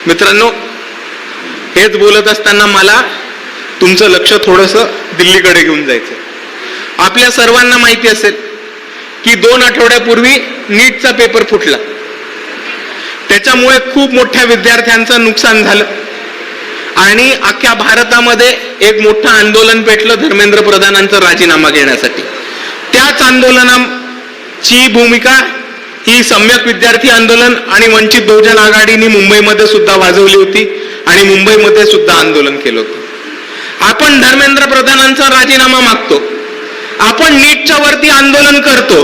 मित्रांनो, हेच बोलत असताना मला तुमचं लक्ष थोडंसं दिल्लीकडे घेऊन जायचं। आपल्या सर्वांना माहिती असेल की 2 आठवड्यापूर्वी नीटचा पेपर फुटला, त्याच्यामुळे खूप मोठ्या विद्यार्थ्यांचं नुकसान झालं आणि अख्ख्या भारतामध्ये एक मोठं आंदोलन पेटलं धर्मेंद्र प्रधानांचा राजीनामा घेण्यासाठी। त्याच आंदोलनाची भूमिका ही सम्यक विद्यार्थी आंदोलन आणि वंचित बहुजन आघाडीने मुंबईमध्ये सुद्धा वाजवली होती आणि मुंबईमध्ये सुद्धा आंदोलन केलं होतं। आपण धर्मेंद्र प्रधानांचा राजीनामा मागतो, आपण नीटच्या वरती आंदोलन करतो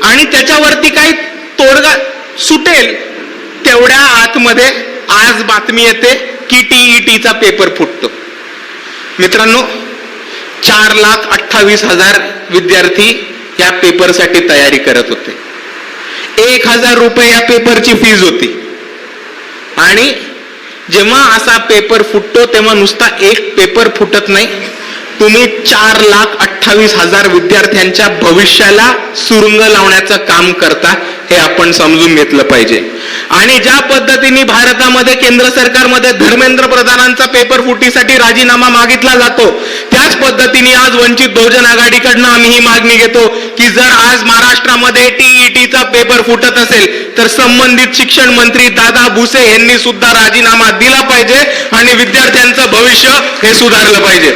आणि त्याच्यावरती काही तोडगा सुटेल तेवढ्या आतमध्ये आज बातमी येते की टीईटीचा पेपर फुटतो। मित्रांनो, 4,28,000 विद्यार्थी या पेपरसाठी तयारी करत होते। 1,000 रुपये या पेपरची फीज होती आणि जेव्हा असा पेपर फुटतो तेव्हा नुसता एक पेपर फुटत नाही, तुम्ही 4,28,000 विद्यार्थ्यांच्या भविष्याला सुरुंग लावण्याचं काम करता हे आपण समजून घेतलं पाहिजे। आणि ज्या पद्धतीने भारतामध्ये केंद्र सरकारमध्ये धर्मेंद्र प्रधानांचा पेपर फुटीसाठी राजीनामा मागितला जातो, त्याच पद्धतीने आज वंचित बहुजन आघाडीकडनं आम्ही ही मागणी घेतो की जर आज महाराष्ट्रामध्ये टीईटीचा पेपर फुटत असेल तर संबंधित शिक्षण मंत्री दादा भुसे यांनी सुद्धा राजीनामा दिला पाहिजे आणि विद्यार्थ्यांचं भविष्य हे सुधारलं पाहिजे।